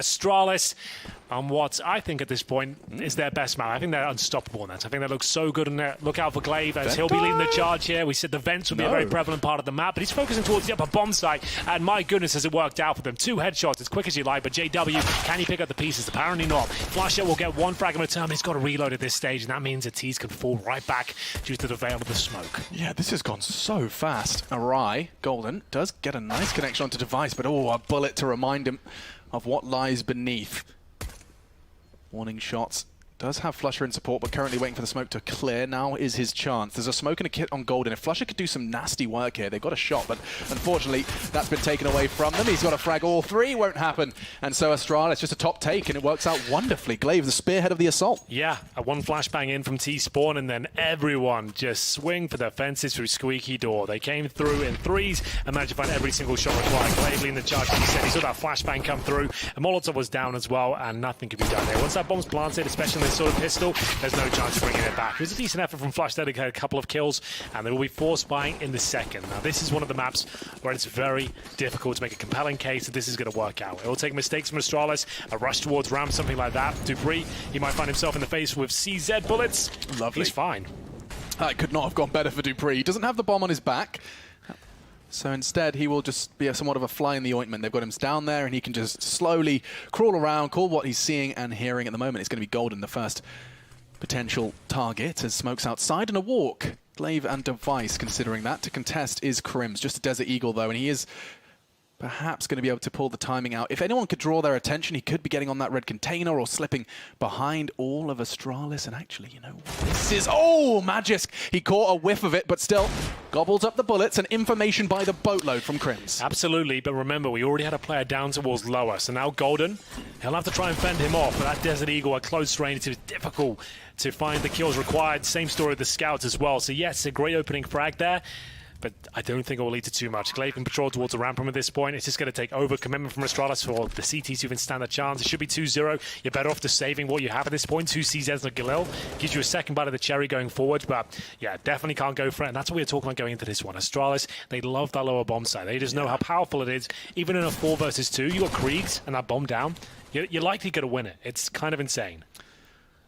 Astralis on what I think at this point is their best map. I think they're unstoppable in that. I think they look so good in there. Look out for Glaive as he'll be leading the charge here. We said the vents would be a very prevalent part of the map, but he's focusing towards the upper bomb site, and my goodness has it worked out for them. 2 headshots as quick as you like, but JW, can he pick up the pieces? Apparently not. Flusher will get 1 frag in return, but he's got to reload at this stage, and that means the T's can fall right back due to the veil of the smoke. Yeah, this has gone so fast. Arai, Golden, does get a nice connection onto Device, but a bullet to remind him of what lies beneath. Warning shots. Does have Flusher in support, but currently waiting for the smoke to clear. Now is his chance. There's a smoke and a kit on Golden. If Flusher could do some nasty work here, they've got a shot, but unfortunately, that's been taken away from them. He's got to frag all 3, won't happen. And so Astralis, just a top take, and it works out wonderfully. Glaive, the spearhead of the assault. Yeah, a 1 flashbang in from T-Spawn, and then everyone just swing for the fences through Squeaky Door. They came through in 3s and managed to find every single shot required. Glaive leading the charge, as he said. He saw that flashbang come through, and Molotov was down as well, and nothing could be done there. Once that bomb's planted, especially in this sort of pistol, there's no chance of bringing it back. It was a decent effort from Flush there to get a couple of kills, and they will be force buying in the second. Now, this is one of the maps where it's very difficult to make a compelling case that this is going to work out. It will take mistakes from Astralis, a rush towards ramp, something like that. Dupree, he might find himself in the face with CZ bullets. Lovely. He's fine. That could not have gone better for Dupree. He doesn't have the bomb on his back. So instead, he will just be somewhat of a fly in the ointment. They've got him down there, and he can just slowly crawl around, call what he's seeing and hearing. At the moment, it's going to be Golden, the first potential target, as Smoke's outside and a walk. Glaive and Device considering that. To contest is Crims, just a Desert Eagle though, and he is perhaps going to be able to pull the timing out. If anyone could draw their attention, he could be getting on that red container or slipping behind all of Astralis. And actually, you know, this is... Oh, Magisk! He caught a whiff of it, but still gobbles up the bullets, and information by the boatload from Crims. Absolutely, but remember, we already had a player down towards lower, so now Golden, he'll have to try and fend him off, but that Desert Eagle at close range, it's difficult to find the kills required. Same story with the scouts as well. So yes, a great opening frag there, but I don't think it will lead to too much. Glaive can patrol towards the ramp room at this point. It's just going to take over commitment from Astralis for the CTs to even stand a chance. It should be 2-0. You're better off just saving what you have at this point. 2 CZs and a Galil gives you a second bite of the cherry going forward, but yeah, definitely can't go for it. And that's what we were talking about going into this one. Astralis, they love that lower bomb site. They just know how powerful it is. Even in a 4 versus 2, you got Kriegs and that bomb down, you're likely going to win it. It's kind of insane.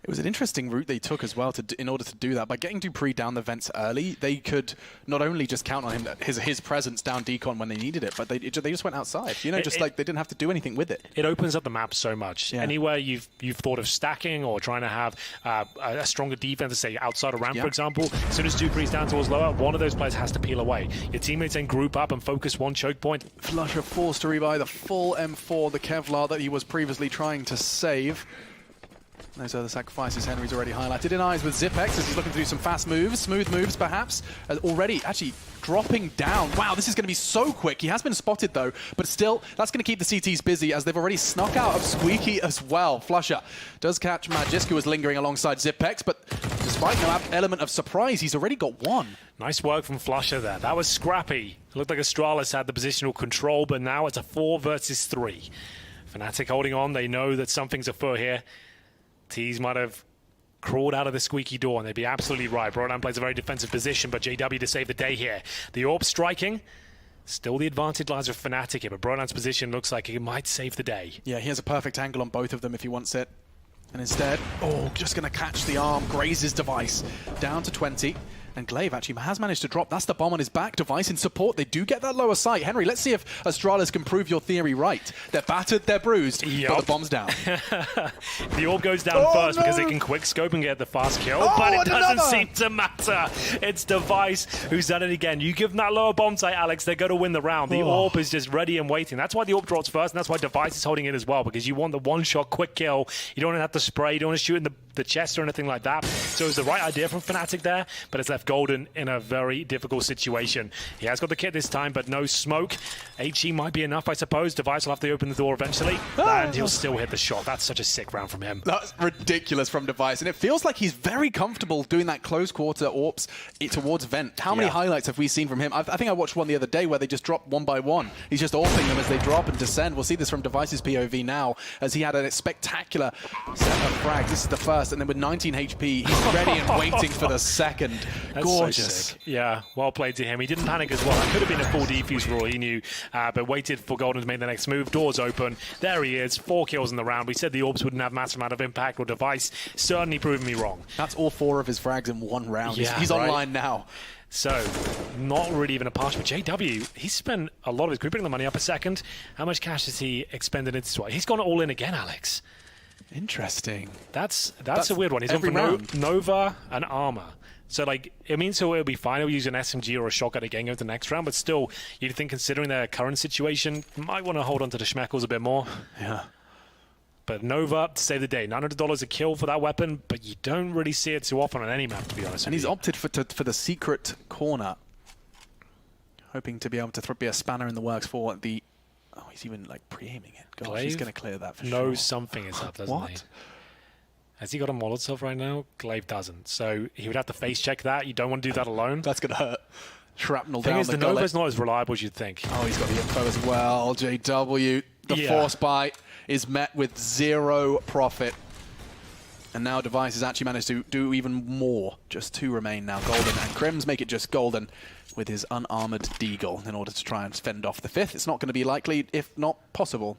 It was an interesting route they took as well in order to do that. By getting Dupree down the vents early, they could not only just count on him, his presence down decon when they needed it, but they just went outside. You know, like they didn't have to do anything with it. It opens up the map so much. Yeah. Anywhere you've thought of stacking or trying to have a stronger defense, say outside a ramp, for example, as soon as Dupree's down towards lower, one of those players has to peel away. Your teammates then group up and focus one choke point. Flusher forced to rebuy the full M4, the Kevlar that he was previously trying to save. Those other sacrifices Henry's already highlighted. In eyes with Zipex as he's looking to do some fast moves, smooth moves perhaps, already actually dropping down. Wow, this is going to be so quick. He has been spotted though, but still, that's going to keep the CTs busy as they've already snuck out of Squeaky as well. Flusher does catch Magisk, who was lingering alongside Zipex, but despite no element of surprise, he's already got 1. Nice work from Flusher there. That was scrappy. It looked like Astralis had the positional control, but now it's a 4 versus 3. Fnatic holding on. They know that something's afoot here. T's might have crawled out of the Squeaky Door, and they'd be absolutely right. Broadland plays a very defensive position, but JW to save the day here. The Orb striking. Still the advantage lies with Fnatic here, but Broadland's position looks like it might save the day. Yeah, he has a perfect angle on both of them if he wants it. And instead, just going to catch the arm, grazes Device. Down to 20. And Glaive actually has managed to drop. That's the bomb on his back. Device in support. They do get that lower sight. Henry, let's see if Astralis can prove your theory right. They're battered, they're bruised, but the bomb's down. The orb goes down first because it can quick scope and get the fast kill, but it doesn't seem to matter. It's Device who's done it again. You give them that lower bomb site, Alex, they're going to win the round. The orb is just ready and waiting. That's why the orb drops first, and that's why Device is holding it as well, because you want the one-shot quick kill. You don't want to have to spray. You don't want to shoot in the chest or anything like that. So it was the right idea from Fnatic there, but it's left Golden in a very difficult situation. He has got the kit this time, but no smoke. HE might be enough, I suppose. Device will have to open the door eventually, and he'll still hit the shot. That's such a sick round from him. That's ridiculous from Device, and it feels like he's very comfortable doing that close quarter AWPs towards Vent. How many highlights have we seen from him? I think I watched one the other day where they just drop one by one. He's just AWPing them as they drop and descend. We'll see this from Device's POV now, as he had a spectacular set of frags. This is the first first, and then with 19 HP, he's ready and waiting for the second. That's Gorgeous. So sick. Yeah, well played to him. He didn't panic as well. That could have been a full defuse for all he knew, but waited for Golden to make the next move. Doors open. There he is. 4 kills in the round. We said the orbs wouldn't have massive amount of impact or device. Certainly proving me wrong. That's all 4 of his frags in 1 round. Yeah, he's right. online now. So, not really even a pass for JW. He's spent a lot of his group, bring the money up a second. How much cash has he expended into SWAT? He's gone all in again, Alex. Interesting. That's a weird one. He's gone for Nova and Armor. So, like, it means he'll be fine. He'll use an SMG or a shotgun again go to the next round, but still, you'd think considering their current situation, might want to hold on to the Schmeckles a bit more. Yeah. But Nova, to save the day. $900 a kill for that weapon, but you don't really see it too often on any map, to be honest. And he's opted for the secret corner, hoping to be able to be a spanner in the works for the... Oh, he's even, like, pre-aiming it. Gosh, Glaive he's going to clear that for sure. knows something is up, doesn't he? What? Has he got a Molotov right now? Glaive doesn't. So he would have to face check that. You don't want to do that alone. That's going to hurt. Shrapnel The thing down is, the Nova's not as reliable as you'd think. Oh, he's got the info as well. JW, the force bite is met with 0 profit. And now Device has actually managed to do even more. Just 2 remain now. Golden and Crims make it just Golden with his unarmored Deagle in order to try and fend off the 5th. It's not going to be likely, if not possible.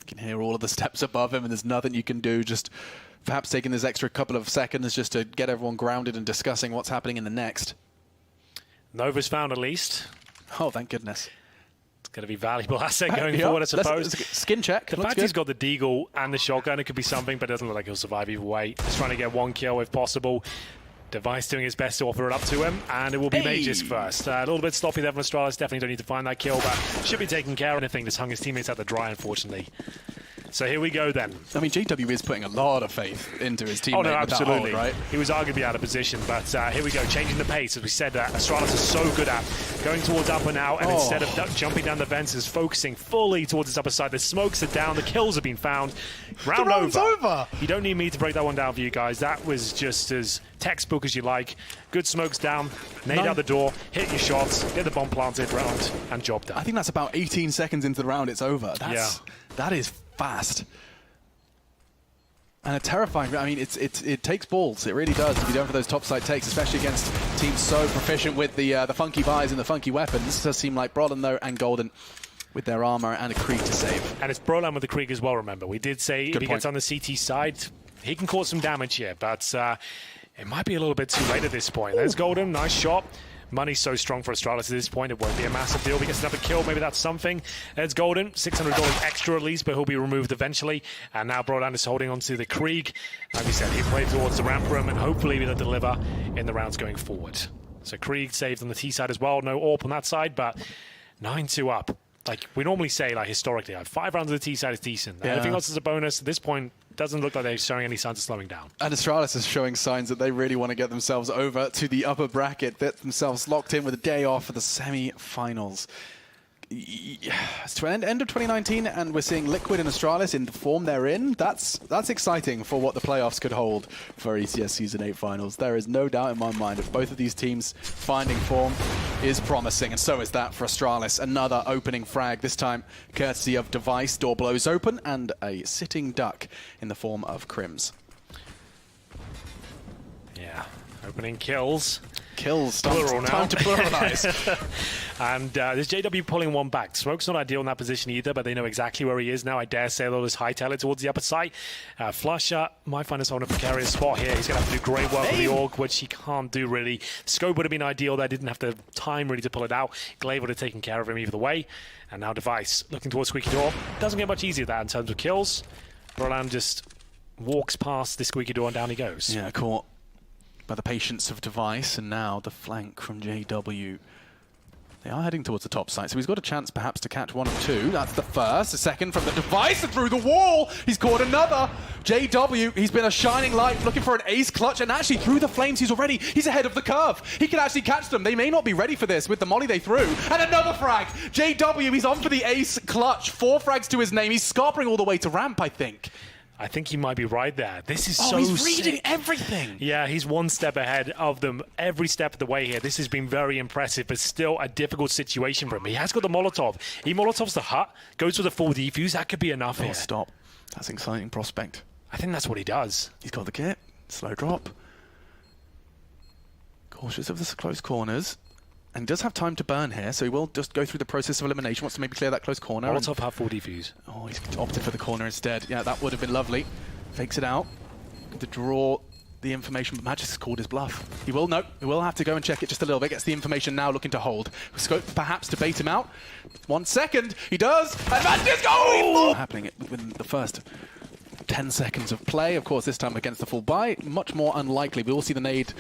You can hear all of the steps above him, and there's nothing you can do. Just perhaps taking this extra couple of seconds just to get everyone grounded and discussing what's happening in the next. Nova's found at least. Oh, thank goodness. It's going to be valuable asset going forward, I suppose. Skin check. The fact he's got the Deagle and the shotgun, it could be something, but it doesn't look like he'll survive either way. Just trying to get 1 kill if possible. Device doing his best to offer it up to him, and it will be Mages first. A little bit sloppy there from Astralis. Definitely don't need to find that kill, but should be taken care of. Anything just hung his teammates out to dry, unfortunately. So here we go then. I mean, JW is putting a lot of faith into his teammate. Oh, no, absolutely. Hold, right? He was arguably out of position, but here we go, changing the pace. As we said, Astralis is so good at going towards upper now, and instead of jumping down the vents, is focusing fully towards its upper side. The smokes are down, the kills have been found. Round over. You don't need me to break that one down for you guys. That was just as textbook as you like. Good smokes down, nade out the door, hit your shots, get the bomb planted, round, and job done. I think that's about 18 seconds into the round, it's over. That is fast. And a terrifying, I mean, it takes balls. It really does to be done for those topside takes, especially against teams so proficient with the funky buys and the funky weapons. It does seem like Brolin, though, and Golden with their armor and a Krieg to save. And it's Brolin with the Krieg as well, remember. We did say if he gets on the CT side, he can cause some damage here, but it might be a little bit too late at this point. There's Golden, nice shot. Money's so strong for Astralis at this point, it won't be a massive deal. He gets another kill, maybe that's something. There's Golden, $600 extra at least, but he'll be removed eventually. And now Brodan is holding on to the Krieg. Like we said, he played towards the ramp room, and hopefully he'll deliver in the rounds going forward. So Krieg saved on the T side as well. No AWP on that side, but 9-2 up. Like we normally say, like historically, 5 rounds of the T side is decent. Anything else is a bonus. At this point, doesn't look like they're showing any signs of slowing down. And Astralis is showing signs that they really want to get themselves over to the upper bracket, get themselves locked in with a day off for the semi-finals. It's to end of 2019, and we're seeing Liquid and Astralis in the form they're in. That's exciting for what the playoffs could hold for ECS Season 8 finals. There is no doubt in my mind of both of these teams finding form is promising, and so is that for Astralis. Another opening frag, this time courtesy of Device. Door blows open, and a sitting duck in the form of Crims. Yeah, opening kills. Plural now. Time to pluralize. And there's JW pulling one back. Smoke's not ideal in that position either, but they know exactly where he is now. I dare say they'll just hightail it towards the upper side. Flusher might find us on a precarious spot here. He's going to have to do great work with the AUG, which he can't do really. Scope would have been ideal there. Didn't have the time really to pull it out. Glaive would have taken care of him either way. And now Device looking towards Squeaky Door. Doesn't get much easier that in terms of kills. Roland just walks past the Squeaky Door and down he goes. Yeah, caught by the patience of Device, and now the flank from JW. They are heading towards the top side, so he's got a chance perhaps to catch 1 or 2. That's the first. The second from the Device, and through the wall, he's caught another. JW, he's been a shining light, looking for an ace clutch, and actually through the flames, he's ahead of the curve. He can actually catch them. They may not be ready for this with the molly they threw. And another frag. JW, he's on for the ace clutch. 4 frags to his name. He's scarpering all the way to ramp, I think. I think he might be right there. This is so he's reading sick. everything. Yeah, he's one step ahead of them every step of the way here. This has been very impressive, but still a difficult situation for him. He has got the Molotov. He Molotovs the hut, goes with a full defuse. That could be enough here. Stop. That's an exciting prospect. I think that's what he does. He's got the kit. Slow drop. Cautious of the close corners. And does have time to burn here, so he will just go through the process of elimination. Wants to maybe clear that close corner. Molotov have full defuse. Oh, he's opted for the corner instead. Yeah, that would have been lovely. Fakes it out. Good to draw the information, but Magic's called his bluff. He will have to go and check it just a little bit. Gets the information now, looking to hold. Scope perhaps to bait him out. 1 second. He does. And Magic's goal! Happening within the first 10 seconds of play. Of course, this time against the full buy. Much more unlikely. We will see the nade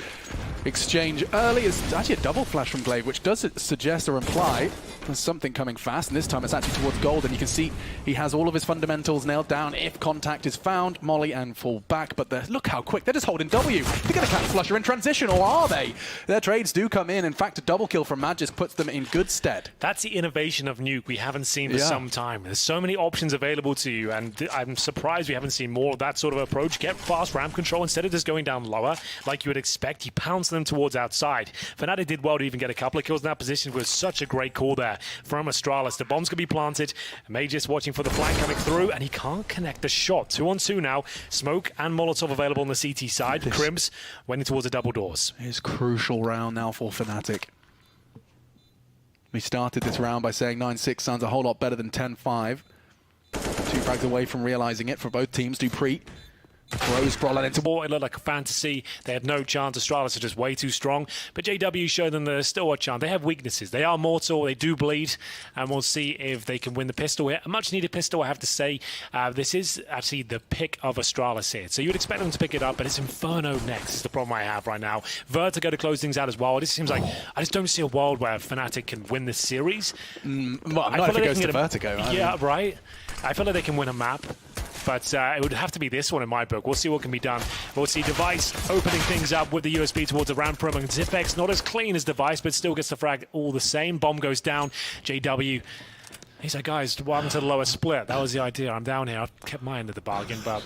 exchange early. It's actually a double flash from Glaive, which does suggest or imply there's something coming fast, and this time it's actually towards gold, and you can see he has all of his fundamentals nailed down if contact is found. Molly and fall back, but look how quick. They're just holding W. They're going to catch Flusher in transition, or are they? Their trades do come in. In fact, a double kill from Magis puts them in good stead. That's the innovation of Nuke we haven't seen for some time. There's so many options available to you, and I'm surprised we haven't seen more of that sort of approach. Get fast ramp control instead of just going down lower like you would expect. He pounced them towards outside. Fnatic did well to even get a couple of kills in that position. It was such a great call there from Astralis. The bomb's going to be planted. Magis watching for the flank coming through, and he can't connect the shot. 2 on 2 now. Smoke and Molotov available on the CT side. Crims went towards the double doors. It's a crucial round now for Fnatic. We started this round by saying 9-6 sounds a whole lot better than 10-5. 2 frags away from realizing it for both teams. Dupree throws Brolin into... It looked like a fantasy. They had no chance. Astralis are just way too strong. But JW showed them there's still a chance. They have weaknesses. They are mortal. They do bleed. And we'll see if they can win the pistol here. A much-needed pistol, I have to say. This is actually the pick of Astralis here. So you would expect them to pick it up, but it's Inferno next is the problem I have right now. Vertigo to close things out as well. It just seems like I just don't see a world where Fnatic can win this series. Well, not if it goes to Vertigo. Yeah, right. I feel like they can win a map. But it would have to be this one in my book. We'll see what can be done. We'll see Device opening things up with the USB towards the ramp room. And Zipex, not as clean as Device, but still gets the frag all the same. Bomb goes down. JW, he's like, guys, what happened to the lower split? That was the idea. I'm down here. I've kept my end of the bargain, but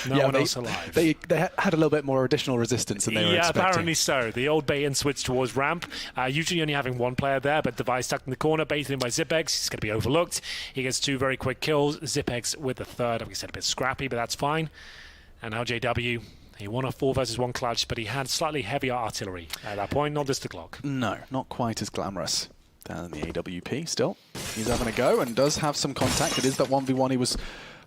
no one else alive. They had a little bit more additional resistance than they were expecting. Yeah, apparently so. The old bait and switch towards ramp. Usually only having one player there, but Device stuck in the corner, baited in by Zipex. He's going to be overlooked. He gets 2 very quick kills. Zipex with the third. Like I said, a bit scrappy, but that's fine. And now JW, he won a 4 versus 1 clutch, but he had slightly heavier artillery at that point, not just the Glock. No, not quite as glamorous. Down in the AWP still. He's having a go and does have some contact. It is that 1v1 he was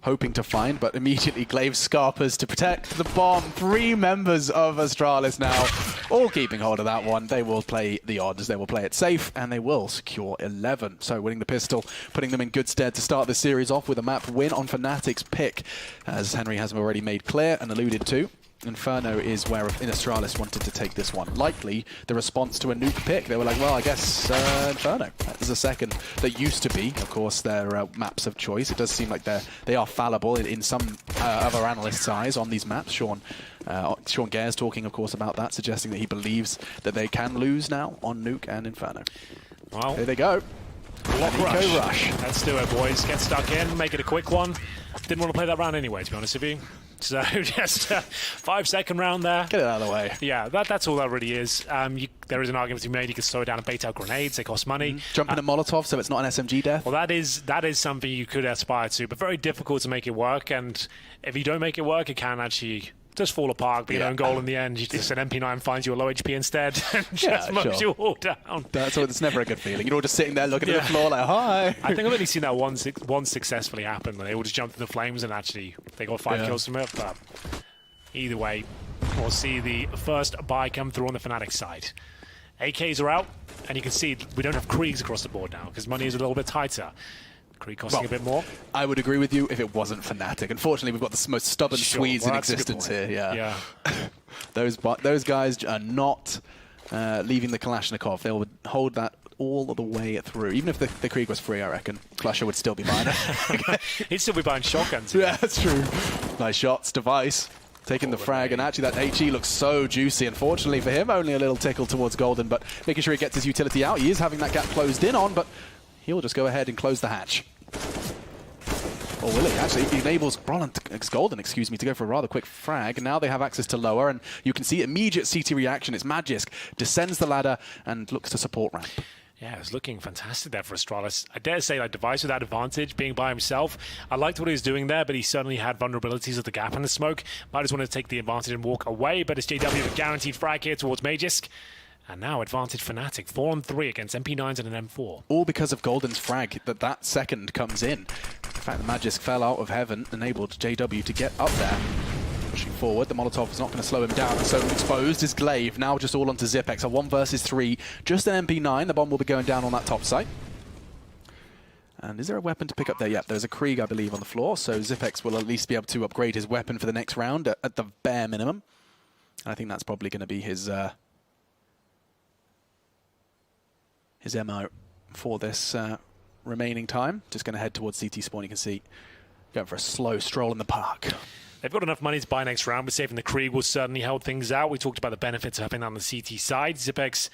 hoping to find, but immediately Glaive Scarpers to protect the bomb. 3 members of Astralis now, all keeping hold of that one. They will play the odds, they will play it safe, and they will secure 11. So winning the pistol, putting them in good stead to start the series off with a map win on Fnatic's pick, as Henry has already made clear and alluded to. Inferno is where Astralis wanted to take this one. Likely the response to a Nuke pick. They were like, well, I guess Inferno. That was the second. They used to be, of course, their maps of choice. It does seem like they are fallible in some other analysts' eyes on these maps. Sean Gare's talking, of course, about that, suggesting that he believes that they can lose now on Nuke and Inferno. Well, here they go. Block rush. Let's do it, boys. Get stuck in, make it a quick one. Didn't want to play that round anyway, to be honest with you. So just a 5-second round there. Get it out of the way. Yeah, that's all that really is. There is an argument to be made. You can slow it down and bait out grenades. They cost money. Jump in a Molotov so it's not an SMG death. Well, that is something you could aspire to, but very difficult to make it work. And if you don't make it work, it can actually just fall apart, be an own goal in the end. Just an MP9 finds you a low HP instead and just mows you all down. It's never a good feeling. You're all just sitting there looking at the floor like, hi. I think I've only seen that one successfully happen. They all just jumped in the flames and actually they got 5 kills from it. But either way, we'll see the first buy come through on the Fnatic side. AKs are out, and you can see we don't have Kriegs across the board now because money is a little bit tighter. Krieg costing a bit more. I would agree with you if it wasn't Fnatic. Unfortunately, we've got the most stubborn Swedes in existence here. Yeah. Those guys are not leaving the Kalashnikov. They would hold that all the way through. Even if the Krieg was free, I reckon Clusher would still be buying it. He'd still be buying shotguns. Yeah, that's true. Nice shots. Device taking the frag, and actually that HE looks so juicy. Unfortunately for him, only a little tickle towards Golden, but making sure he gets his utility out. He is having that gap closed in on, but he'll just go ahead and close the hatch. Or will he? Actually, he enables Golden, to go for a rather quick frag. Now they have access to lower, and you can see immediate CT reaction. It's Magisk, descends the ladder, and looks to support ramp. Yeah, it was looking fantastic there for Astralis. I dare say, like, Device with that advantage, being by himself. I liked what he was doing there, but he certainly had vulnerabilities of the gap in the smoke. Might just want to take the advantage and walk away, but it's JW with a guaranteed frag here towards Magisk. And now advantage Fnatic, 4-on-3 against MP9s and an M4. All because of Golden's frag, that second comes in. In fact, the Magisk fell out of heaven, enabled JW to get up there. Pushing forward, the Molotov is not going to slow him down, so exposed is Glaive, now just all onto Zipex, a 1 versus 3, just an MP9, the bomb will be going down on that top site. And is there a weapon to pick up there? Yep, there's a Krieg, I believe, on the floor, so Zipex will at least be able to upgrade his weapon for the next round at the bare minimum. And I think that's probably going to be his MO for this remaining time. Just going to head towards CT spawn, you can see, going for a slow stroll in the park. They've got enough money to buy next round, but saving the Krieg will certainly help things out. We talked about the benefits of having that on the CT side. Zipex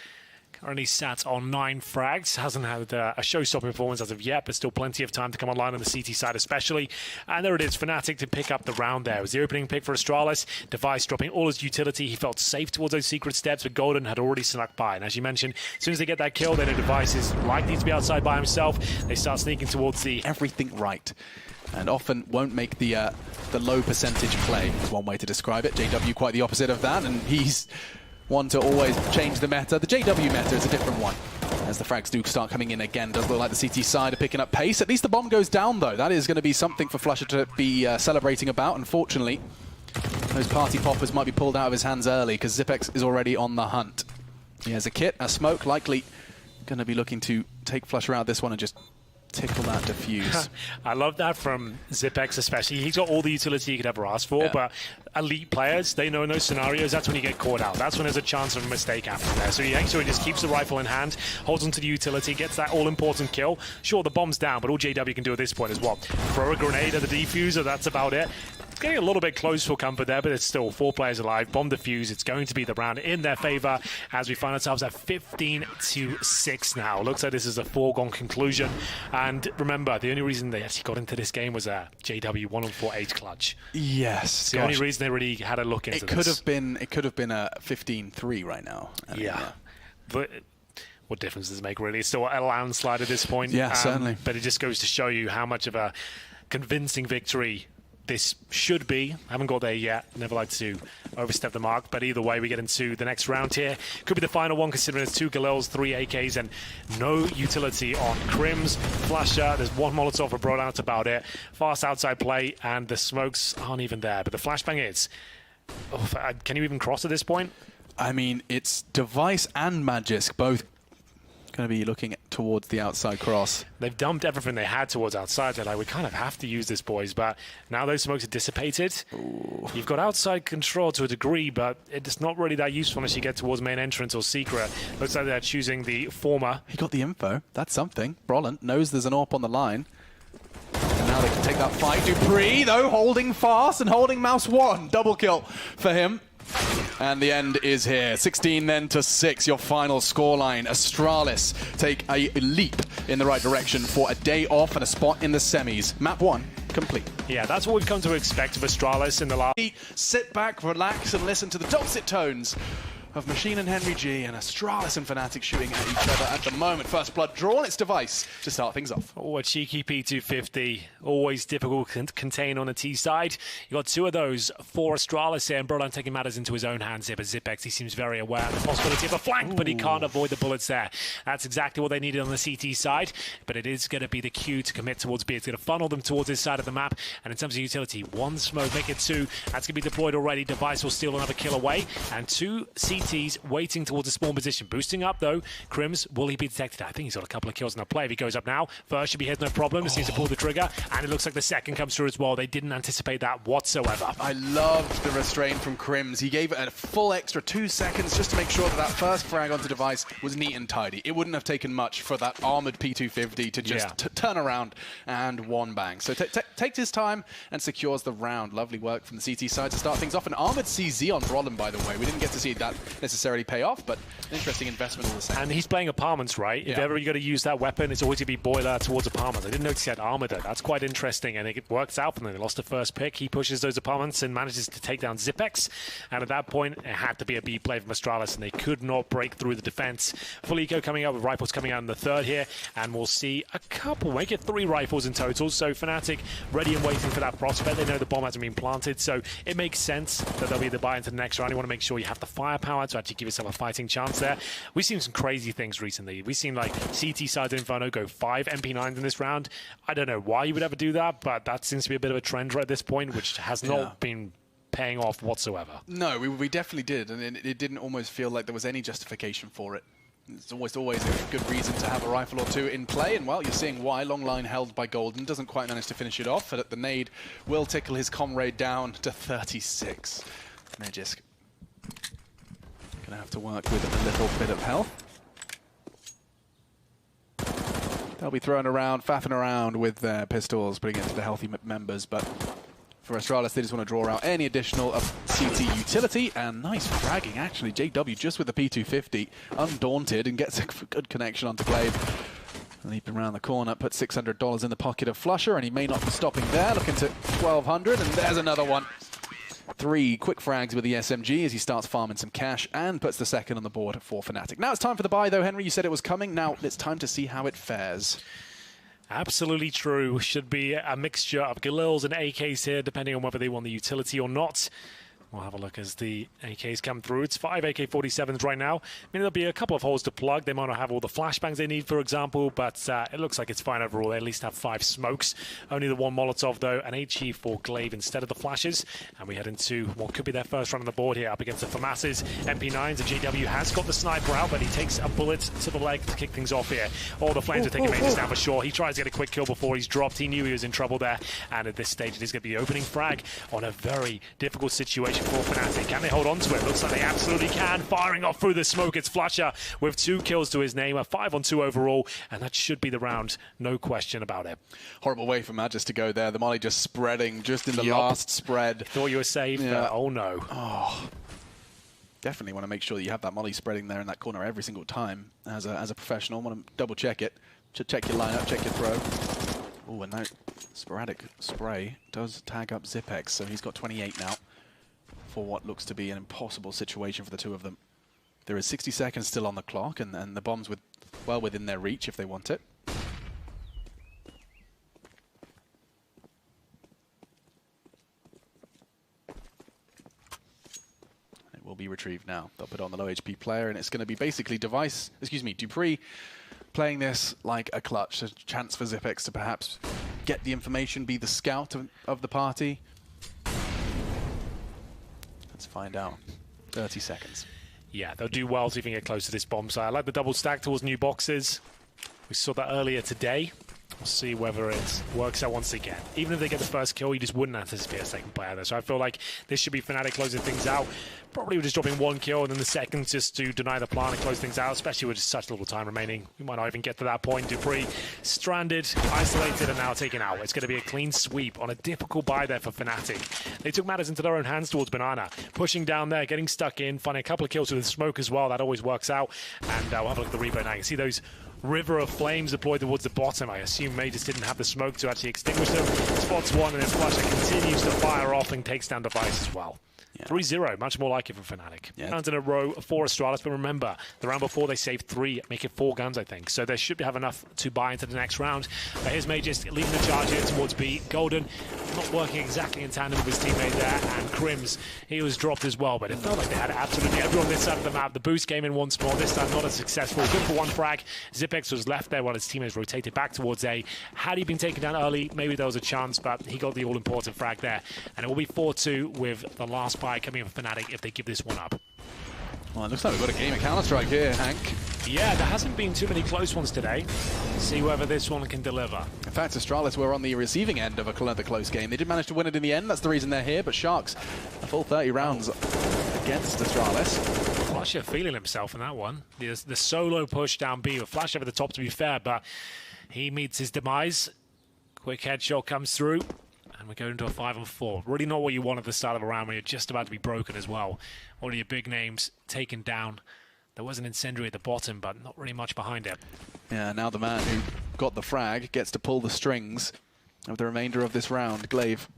currently sat on 9 frags, hasn't had a show-stopping performance as of yet, but still plenty of time to come online on the CT side especially. And there it is, Fnatic to pick up the round there. It was the opening pick for Astralis. Device dropping all his utility. He felt safe towards those secret steps, but Golden had already snuck by. And as you mentioned, as soon as they get that kill, then the Device is likely to be outside by himself. They start sneaking towards the... Everything right. And often won't make the low percentage play, is one way to describe it. JW quite the opposite of that, and he's one to always change the meta. The JW meta is a different one. As the frags do start coming in again, does look like the CT side are picking up pace. At least the bomb goes down, though. That is going to be something for Flusher to be celebrating about. Unfortunately, those party poppers might be pulled out of his hands early, because Zipex is already on the hunt. He has a kit, a smoke, likely going to be looking to take Flusher out this one and just tickle that defuse. I love that from Zipex especially. He's got all the utility he could ever ask for, but elite players, they know in those scenarios, that's when you get caught out. That's when there's a chance of a mistake happening there. So he makes sure he just keeps the rifle in hand, holds onto the utility, gets that all-important kill. Sure, the bomb's down, but all JW can do at this point is what? Throw a grenade at the defuser, that's about it. It's getting a little bit close for comfort there, but it's still 4 players alive. Bomb defuse, it's going to be the round in their favor as we find ourselves at 15-6 now. Looks like this is a foregone conclusion. And remember, the only reason they actually got into this game was a JW 1-on-4 H clutch. Yes. It's the only reason they really had a look into this. It could have been a 15-3 right now. I mean, yeah. But what difference does it make, really? It's still a landslide at this point. Yeah, certainly. But it just goes to show you how much of a convincing victory this should be. Haven't got there yet. Never like to overstep the mark. But either way, we get into the next round here. Could be the final one, considering there's 2 Galils, 3 AKs, and no utility on Crims. Flasher, there's 1 Molotov for Brodown, that's about it. Fast outside play, and the smokes aren't even there. But the flashbang is... Oh, can you even cross at this point? I mean, it's Device and Magisk both going to be looking towards the outside cross. They've dumped everything they had towards outside. They're like, we kind of have to use this, boys. But now those smokes are dissipated. Ooh. You've got outside control to a degree, but it's not really that useful unless you get towards main entrance or secret. Looks like they're choosing the former. He got the info. That's something. Brollant knows there's an AWP on the line. And now they can take that fight. Dupree, though, holding fast and holding mouse 1. Double kill for him. And the end is here. 16 then to 6, your final scoreline. Astralis take a leap in the right direction for a day off and a spot in the semis. Map 1 complete. Yeah, that's what we've come to expect of Astralis in the last... Sit back, relax, and listen to the dulcet tones of Machine and Henry G, and Astralis and Fnatic shooting at each other at the moment. First blood drawn, it's Device to start things off. Oh, a cheeky P250. Always difficult to contain on the T side. You got 2 of those for Astralis here, and Brodown taking matters into his own hands here, but Zipex, he seems very aware of the possibility of a flank, but he can't avoid the bullets there. That's exactly what they needed on the CT side, but it is going to be the cue to commit towards B. It's going to funnel them towards this side of the map, and in terms of utility, 1 smoke, make it 2. That's going to be deployed already. Device will steal another kill away, and 2 CTs waiting towards a spawn position. Boosting up, though. Crims, will he be detected? I think he's got a couple of kills in the play. If he goes up now, first should be his, no problem. Just needs to pull the trigger, and it looks like the second comes through as well. They didn't anticipate that whatsoever. I loved the restraint from Crims. He gave it a full extra 2 seconds just to make sure that that first frag onto Device was neat and tidy. It wouldn't have taken much for that armored P250 to just turn around and 1 bang. So takes his time and secures the round. Lovely work from the CT side to start things off. An armored CZ on Brolin, by the way. We didn't get to see that necessarily pay off, but an interesting investment all the same. And he's playing apartments, right? If ever you got to use that weapon, it's always going to be boiler towards apartments. I didn't notice he had armor there. That's quite interesting, and it works out for them. They lost the first pick. He pushes those apartments and manages to take down Zipex. And at that point, it had to be a B play from Astralis, and they could not break through the defense. Full eco coming out with rifles coming out in the third here, and we'll see a couple, make it 3 rifles in total. So Fnatic ready and waiting for that prospect. They know the bomb hasn't been planted, so it makes sense that they'll be the buy into the next round. You want to make sure you have the firepower to actually give yourself a fighting chance there. We've seen some crazy things recently. We've seen like CT Sides Inferno go 5 MP9s in this round. I don't know why you would ever do that, but that seems to be a bit of a trend right at this point, which has not been paying off whatsoever. No, we definitely did, and it didn't almost feel like there was any justification for it. It's always a good reason to have a rifle or two in play, and well, you're seeing why. Long line held by Golden, doesn't quite manage to finish it off, but the nade will tickle his comrade down to 36. Magisk gonna have to work with a little bit of health. They'll be throwing around, faffing around with their pistols, putting it to the healthy members, but for Astralis, they just want to draw out any additional CT utility, and nice fragging, actually. JW just with the P250, undaunted, and gets a good connection onto Glaive. Leaping around the corner, put $600 in the pocket of Flusher, and he may not be stopping there, looking to 1,200, and there's another one. 3 quick frags with the SMG as he starts farming some cash and puts the second on the board for Fnatic. Now it's time for the buy, though, Henry. You said it was coming. Now it's time to see how it fares. Absolutely true. Should be a mixture of Galils and AKs here, depending on whether they want the utility or not. We'll have a look as the AKs come through. It's 5 AK-47s right now. I mean, there'll be a couple of holes to plug. They might not have all the flashbangs they need, for example, but it looks like it's fine overall. They at least have 5 smokes. Only the 1 Molotov, though, an HE for Glaive instead of the flashes. And we head into what could be their first run on the board here up against the FAMAS's MP9s. And JW has got the sniper out, but he takes a bullet to the leg to kick things off here. All the flames are taking Majors down for sure. He tries to get a quick kill before he's dropped. He knew he was in trouble there. And at this stage, it is going to be the opening frag on a very difficult situation for Fnatic. Can they hold on to it? Looks like they absolutely can. Firing off through the smoke. It's Flusher with 2 kills to his name, a 5-on-2 overall, and that should be the round, no question about it. Horrible way for Magis to go there. The molly just spreading just in the last spread. Thought you were safe, but oh no. Oh. Definitely want to make sure that you have that molly spreading there in that corner every single time as a professional. Want to double check it. Check your lineup, check your throw. Oh, and that sporadic spray does tag up Zipex, so he's got 28 now for what looks to be an impossible situation for the two of them. There is 60 seconds still on the clock, and the bomb's well within their reach if they want it. It will be retrieved now. They'll put on the low HP player, and it's going to be basically Dupree playing this like a clutch, a chance for Zipex to perhaps get the information, be the scout of the party. Let's find out. 30 seconds. Yeah, they'll do well to even get close to this bomb site. I like the double stack towards new boxes. We saw that earlier today. We'll see whether it works out once again. Even if they get the first kill, you just wouldn't anticipate a second player there. So I feel like this should be Fnatic closing things out. Probably just dropping 1 kill and then the second just to deny the plan and close things out, especially with just such little time remaining. We might not even get to that point. Dupree stranded, isolated, and now taken out. It's going to be a clean sweep on a difficult buy there for Fnatic. They took matters into their own hands towards Banana, pushing down there, getting stuck in, finding a couple of kills with the smoke as well. That always works out. And we'll have a look at the replay now. You can see those river of flames deployed towards the bottom. I assume May just didn't have the smoke to actually extinguish them. Spots one, and then Flusher continues to fire off and takes down Device as well. 3-0, much more like it from Fnatic. Rounds in a row for Astralis, but remember, the round before they saved 3, make it 4 guns, I think. So they should have enough to buy into the next round. But here's Majors leading the charge here towards B. Golden not working exactly in tandem with his teammate there, and Crims, he was dropped as well, but it felt like they had absolutely everyone on this side of the map. The boost came in once more, this time not as successful. Good for 1 frag. Zipex was left there while his teammates rotated back towards A. Had he been taken down early, maybe there was a chance, but he got the all-important frag there. And it will be 4-2 with the last buy coming in for Fnatic if they give this one up. Well, it looks like we've got a game of Counter-Strike here, Hank. Yeah, there hasn't been too many close ones today. See whether this one can deliver. In fact, Astralis were on the receiving end of another close game. They did manage to win it in the end. That's the reason they're here. But Sharks, a full 30 rounds against Astralis. Flusher feeling himself in that one. The solo push down B with Flash over the top, to be fair, but he meets his demise. Quick headshot comes through. And we go into a 5-on-4. Really not what you want at the start of a round when you're just about to be broken as well. All of your big names taken down. There was an incendiary at the bottom, but not really much behind it. Yeah, now the man who got the frag gets to pull the strings of the remainder of this round. Glaive.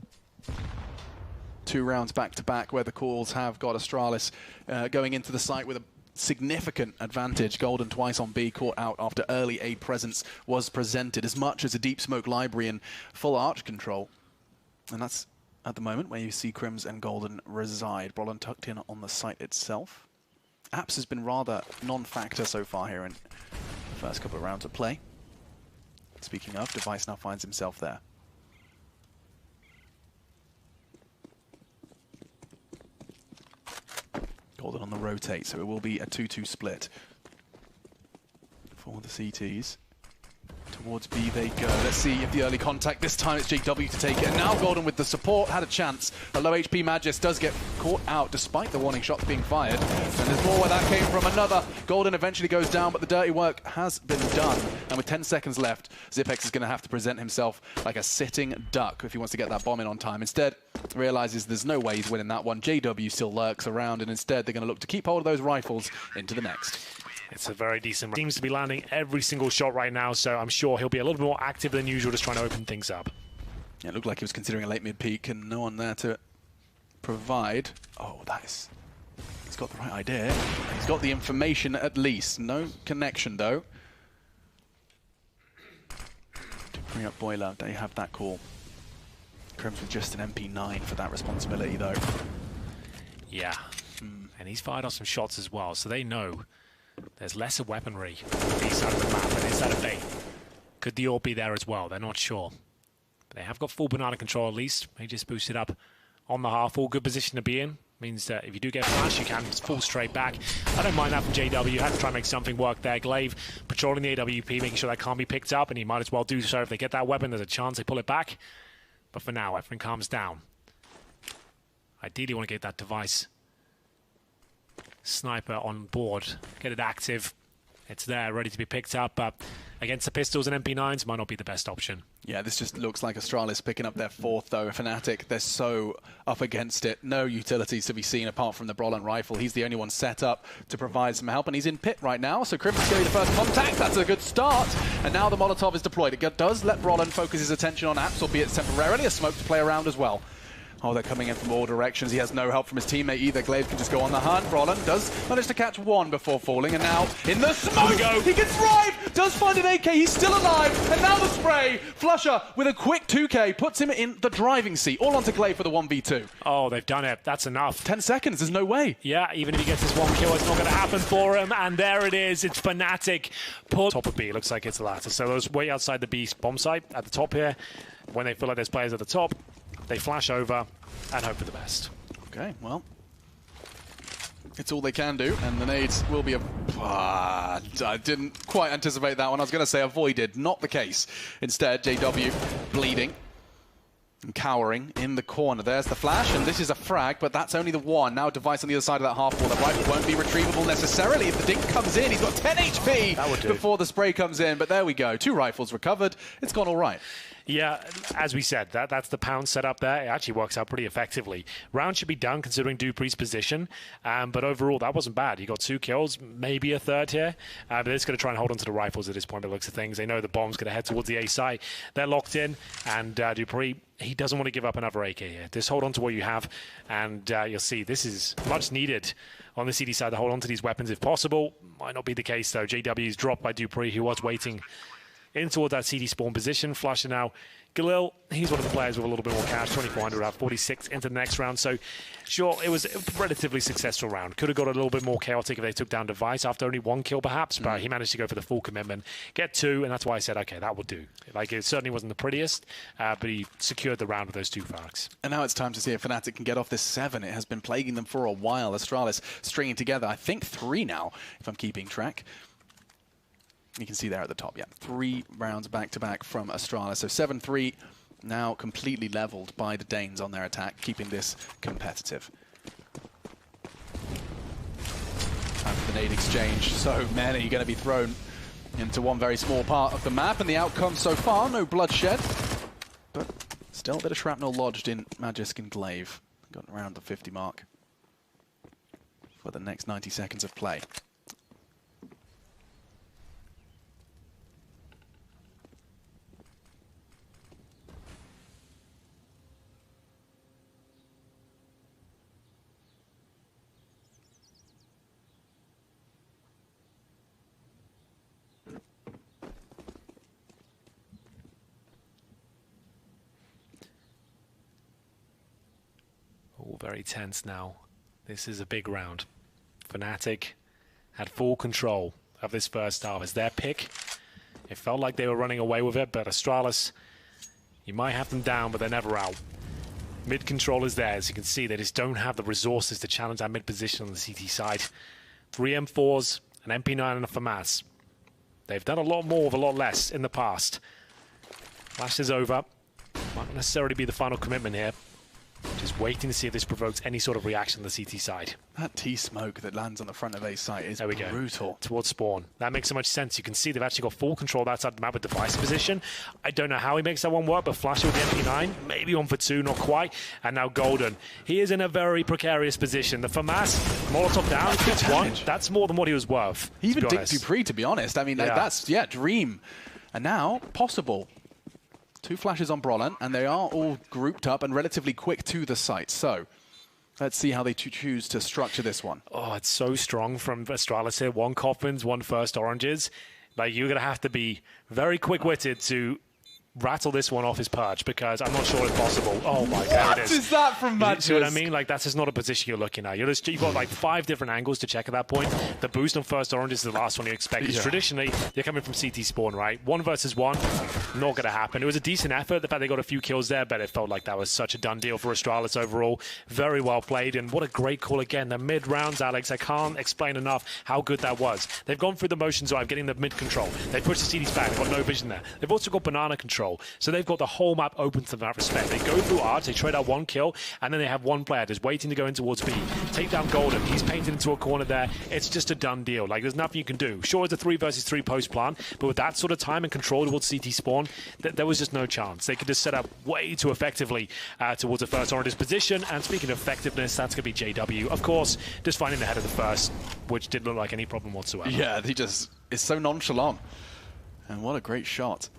2 rounds back-to-back where the calls have got Astralis going into the site with a significant advantage. Golden twice on B, caught out after early A presence was presented, as much as a deep smoke library and full arch control. And that's at the moment where you see Crims and Golden reside. Brollan tucked in on the site itself. Apps has been rather non-factor so far here in the first couple of rounds of play. Speaking of, Device now finds himself there. Golden on the rotate, so it will be a 2-2 split for the CTs. Towards B they go. Let's see if the early contact, this time it's JW to take it. And now Golden with the support had a chance. A low HP Magus does get caught out despite the warning shots being fired. And there's more where that came from. Another. Golden eventually goes down, but the dirty work has been done. And with 10 seconds left, Zipex is going to have to present himself like a sitting duck if he wants to get that bomb in on time. Instead, realizes there's no way he's winning that one. JW still lurks around, and instead they're going to look to keep hold of those rifles into the next. It's a very decent. Seems to be landing every single shot right now, so I'm sure he'll be a little bit more active than usual, just trying to open things up. Yeah, it looked like he was considering a late mid peak, and no one there to provide. Oh, he's got the right idea. He's got the information at least. No connection though. To bring up Boiler, they have that call. Crims with just an MP9 for that responsibility though. Yeah, and he's fired off some shots as well, so they know there's lesser weaponry on the east side of the map than inside of B. Could the AWP be there as well? They're not sure. But they have got full banana control at least. They just boosted up on the half. All good position to be in. Means that if you do get flash, you can fall straight back. I don't mind that from JW. You have to try and make something work there. Glaive patrolling the AWP, making sure that can't be picked up, and he might as well do so. If they get that weapon, there's a chance they pull it back. But for now, everything calms down. Ideally, want to get that device sniper on board, get it active. It's there, ready to be picked up, but against the pistols and MP9s might not be the best option. Yeah, this just looks like Astralis picking up their 4th though. Fnatic, they're so up against it. No utilities to be seen apart from the Brollan rifle. He's the only one set up to provide some help, and he's in pit right now, so Crims is getting the first contact. That's a good start. And now the Molotov is deployed. It does let Brollan focus his attention on Apps, albeit temporarily. A smoke to play around as well. Oh, they're coming in from all directions. He has no help from his teammate either. Glaive can just go on the hunt. Brollan does manage to catch one before falling, and now in the smoke, he can thrive! Does find an AK, he's still alive, and now the spray! Flusher with a quick 2K puts him in the driving seat, all onto Glaive for the 1v2. Oh, they've done it. That's enough. 10 seconds, there's no way. Yeah, even if he gets his 1 kill, it's not going to happen for him, and there it is. It's Fnatic. Top of B, looks like it's the latter. So those way outside the B bomb site at the top here. When they feel like there's players at the top, they flash over and hope for the best. Okay, well, it's all they can do, and the nades will be I didn't quite anticipate that one. I was going to say avoided, not the case. Instead, JW bleeding and cowering in the corner. There's the flash, and this is a frag, but that's only the one. Now Device on the other side of that half wall. The rifle won't be retrievable necessarily if the dink comes in. He's got 10 HP before the spray comes in, but there we go. 2 rifles recovered. It's gone all right. Yeah, as we said, that's the pound setup there. It actually works out pretty effectively. Round should be done considering dupree's position, but overall that wasn't bad. He got 2 kills, maybe a 3rd here, but they're just going to try and hold on to the rifles at this point by the looks of things. They know the bomb's going to head towards the A site. They're locked in, and dupreeh, he doesn't want to give up another AK here. Just hold on to what you have, and you'll see this is much needed on the CD side to hold on to these weapons if possible. Might not be the case though. JW is dropped by dupreeh, who was waiting in towards that CD spawn position. Flusher now. Galil, he's one of the players with a little bit more cash, 2,400 out of 46 into the next round. So, sure, it was a relatively successful round. Could have got a little bit more chaotic if they took down Device after only 1 kill, perhaps, but he managed to go for the full commitment, get 2, and that's why I said, okay, that will do. Like, it certainly wasn't the prettiest, but he secured the round with those 2 frags. And now it's time to see if Fnatic can get off this 7. It has been plaguing them for a while. Astralis stringing together, I think, 3 now, if I'm keeping track. You can see there at the top, yeah. 3 rounds back-to-back from Astralis. So 7-3, now completely leveled by the Danes on their attack, keeping this competitive. Time for the nade exchange. So many going to be thrown into one very small part of the map, and the outcome so far, no bloodshed. But Still a bit of shrapnel lodged in Magisk and Glaive. Got around the 50 mark for the next 90 seconds of play. All very tense now. This is a big round. Fnatic had full control of this first half. As their pick, it felt like they were running away with it, but Astralis, you might have them down, but they're never out. Mid control is there. As you can see, they just don't have the resources to challenge that mid position on the CT side. 3 M4s, an MP9 and a FAMAS. They've done a lot more with a lot less in the past. Flash is over. Might not necessarily be the final commitment here. Just waiting to see if this provokes any sort of reaction on the CT side. That T-smoke that lands on the front of A's site is brutal. Towards spawn. That makes so much sense. You can see they've actually got full control outside the map with device position. I don't know how he makes that one work, but Flash with the MP9, maybe 1 for 2, not quite. And now Golden. He is in a very precarious position. The FAMAS, Molotov down, gets one. That's more than what he was worth. He even dicked dupreeh, to be honest. I mean, that's, dream. And now, possible. 2 flashes on Brollan, and they are all grouped up and relatively quick to the site. So let's see how they choose to structure this one. Oh, it's so strong from Astralis here. 1 Coffins, 1 first Oranges. Like, you're going to have to be very quick-witted to rattle this one off his perch, because I'm not sure it's possible. Oh my God, what is that from Magisk? See what I mean? Like, that's just not a position you're looking at. You've got like 5 different angles to check at that point. The boost on first orange is the last one you expect. Because traditionally, you're coming from CT spawn, right? 1 versus 1, not going to happen. It was a decent effort. The fact they got a few kills there, but it felt like that was such a done deal for Astralis overall. Very well played, and what a great call again. The mid rounds, Alex, I can't explain enough how good that was. They've gone through the motions of getting the mid control. They pushed the CDs back. They've got no vision there. They've also got banana control. So they've got the whole map open to them in that respect. They go through Arch, they trade out 1 kill, and then they have 1 player just waiting to go in towards B. Take down Golden. He's painted into a corner there. It's just a done deal. Like, there's nothing you can do. Sure, it's a 3 versus 3 post plan, but with that sort of time and control towards CT spawn, there was just no chance. They could just set up way too effectively towards the first Orange's position. And speaking of effectiveness, that's going to be JW. Of course, just finding the head of the first, which didn't look like any problem whatsoever. Yeah, he just is so nonchalant. And what a great shot.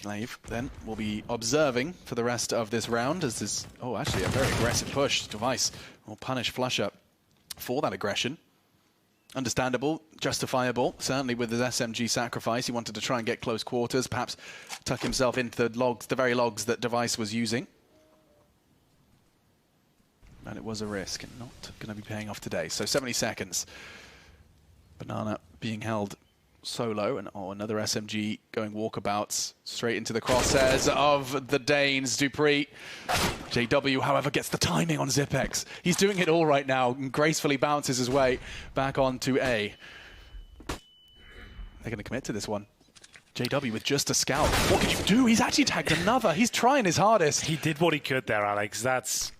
Glaive then will be observing for the rest of this round as this, actually a very aggressive push. Device will punish Flusher for that aggression. Understandable, justifiable, certainly with his SMG sacrifice. He wanted to try and get close quarters, perhaps tuck himself into the logs, the very logs that Device was using. And it was a risk and not going to be paying off today. So 70 seconds. Banana being held solo, and another SMG going walkabouts straight into the crosshairs of the Danes. dupreeh. JW, however, gets the timing on Zipex. He's doing it all right now and gracefully bounces his way back onto A. They're going to commit to this one. JW with just a scout. What could you do? He's actually tagged another. He's trying his hardest. He did what he could there, Alex. That's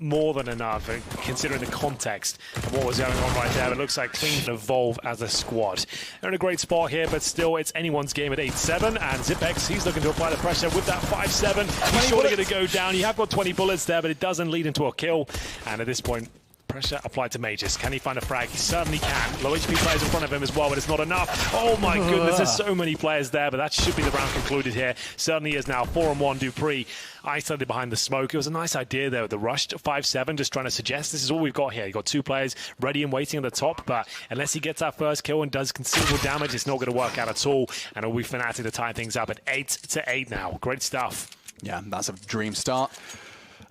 more than enough, considering the context of what was going on right there. It looks like Clean can evolve as a squad. They're in a great spot here, but still, it's anyone's game at 8-7, and Zipex, he's looking to apply the pressure with that 5-7. He's surely going to go down. You have got 20 bullets there, but it doesn't lead into a kill. And at this point, pressure applied to Mages. Can he find a frag? He certainly can. Low HP players in front of him as well, but it's not enough. Oh my goodness, there's so many players there, but that should be the round concluded here. Certainly is now. 4-on-1 dupreeh isolated behind the smoke. It was a nice idea there with the rush to 5-7, just trying to suggest this is all we've got here. You've got 2 players ready and waiting on the top, but unless he gets that first kill and does considerable damage, it's not going to work out at all. And it'll be Fnatic to tie things up at 8-8 now. Great stuff. Yeah, that's a dream start.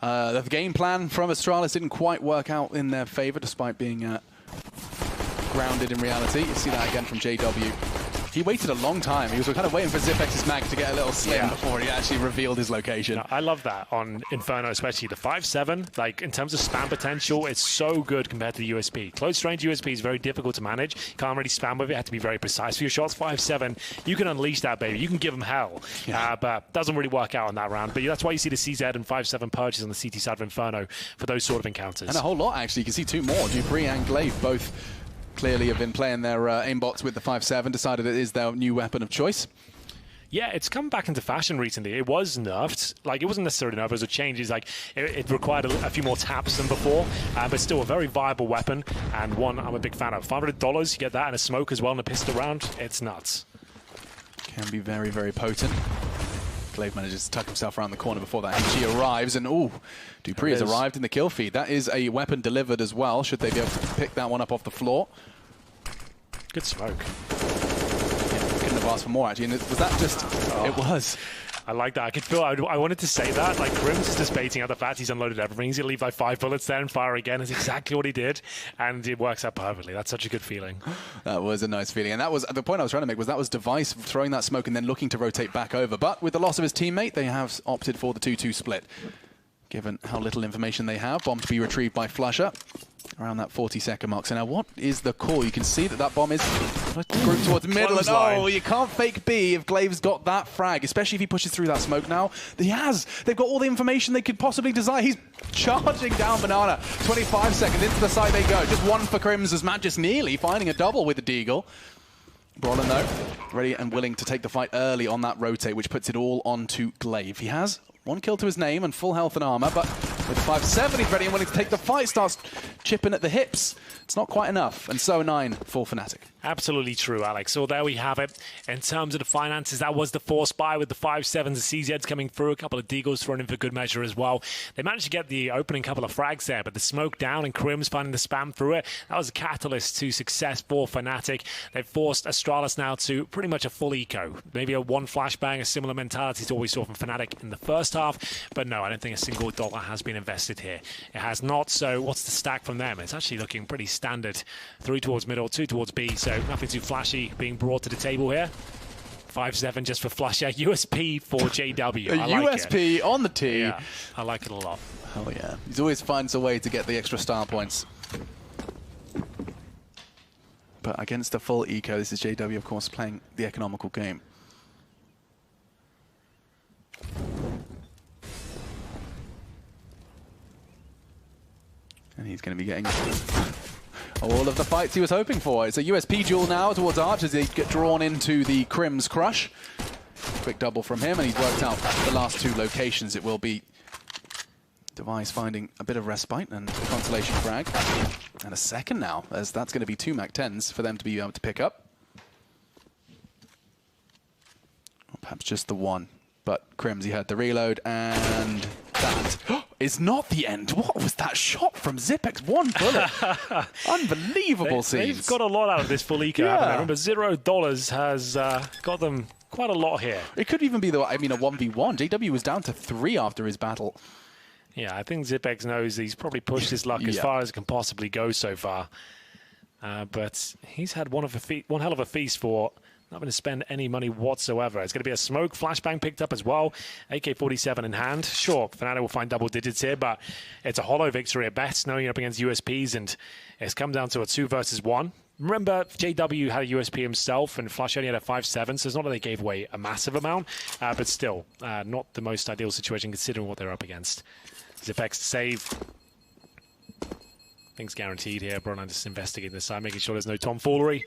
The game plan from Astralis didn't quite work out in their favor, despite being grounded in reality. You see that again from JW. He waited a long time. He was kind of waiting for Zipex's mag to get a little slim before he actually revealed his location. No, I love that on Inferno, especially the 5-7. Like, in terms of spam potential, it's so good compared to the USP. Close range USP is very difficult to manage. You can't really spam with it. You have to be very precise for your shots. 5-7, you can unleash that, baby. You can give him hell. But doesn't really work out on that round. But that's why you see the CZ and 5-7 purges on the CT side of Inferno for those sort of encounters. And a whole lot, actually. You can see 2 more. dupreeh and Glaive both clearly have been playing their aimbots with the 5-7, decided it is their new weapon of choice. Yeah, it's come back into fashion recently. It was nerfed. Like, it wasn't necessarily nerfed, it was a change. It's like, it required a few more taps than before, but still a very viable weapon, and one I'm a big fan of. $500, you get that and a smoke as well and a pistol round. It's nuts. Can be very, very potent. Glaive manages to tuck himself around the corner before that HE arrives, and ooh, dupreeh has arrived in the kill feed. That is a weapon delivered as well, should they be able to pick that one up off the floor. Good smoke. Couldn't have asked for more, actually. And was that just... Oh. It was. I like that. I could feel... I wanted to say that. Like, Crims is just baiting out the fact he's unloaded everything. He's going to leave like 5 bullets there and fire again. That's exactly what he did. And it works out perfectly. That's such a good feeling. That was a nice feeling. And that was... The point I was trying to make was that was Device throwing that smoke and then looking to rotate back over. But with the loss of his teammate, they have opted for the 2-2 split. Given how little information they have, bomb to be retrieved by Flusher around that 40-second mark. So now what is the call? You can see that that bomb is grouped towards middle. And oh, you can't fake B if Glaive's got that frag, especially if he pushes through that smoke now. He has. They've got all the information they could possibly desire. He's charging down Banana. 25 seconds into the side they go. Just one for Crims as Matt just nearly finding a double with the Deagle. Brolin, though, ready and willing to take the fight early on that rotate, which puts it all onto Glaive. He has 1 kill to his name and full health and armor, but with 5-7, he's ready and willing to take the fight. Starts chipping at the hips. It's not quite enough, and so 9 for Fnatic. Absolutely true, Alex. So there we have it. In terms of the finances, that was the force buy with the 5-7s, the CZs coming through, a couple of Deagles thrown in for good measure as well. They managed to get the opening couple of frags there, but the smoke down and Crims finding the spam through it, that was a catalyst to success for Fnatic. They've forced Astralis now to pretty much a full eco. Maybe a 1 flashbang, a similar mentality to what we saw from Fnatic in the first half, but no, I don't think a single dollar has been invested here. It has not, so what's the stack from them? It's actually looking pretty standard. 3 towards middle, 2 towards B, so nothing too flashy being brought to the table here. 5-7 just for Flusher. USP for JW. I like USP it. On the T. Yeah, I like it a lot. Oh yeah. He always finds a way to get the extra star points. But against a full eco, this is JW, of course, playing the economical game. And he's going to be getting all of the fights he was hoping for. It's a USP duel now towards Arch as they get drawn into the Crims crush. Quick double from him, and he's worked out the last 2 locations. It will be Device finding a bit of respite and consolation frag. And a second now, as that's going to be 2 MAC-10s for them to be able to pick up. Or perhaps just the 1. But Crims, he had the reload, and that is not the end. What was that shot from Zipex? 1 bullet. Unbelievable scenes. They've got a lot out of this full eco, haven't they? Remember, $0 has got them quite a lot here. It could even be, a 1v1. JW was down to 3 after his battle. Yeah, I think Zipex knows he's probably pushed his luck as far as it can possibly go so far. But he's had one hell of a feast for not going to spend any money whatsoever. It's going to be a smoke, flashbang picked up as well. AK-47 in hand. Sure, Fnatic will find double digits here, but it's a hollow victory at best, knowing you're up against USPs, and it's come down to a 2 versus 1. Remember, JW had a USP himself, and Flush only had a 5-7, so it's not that they gave away a massive amount, but still, not the most ideal situation considering what they're up against. Zipex to save. Things guaranteed here. Bronan just investigating this side, making sure there's no tomfoolery.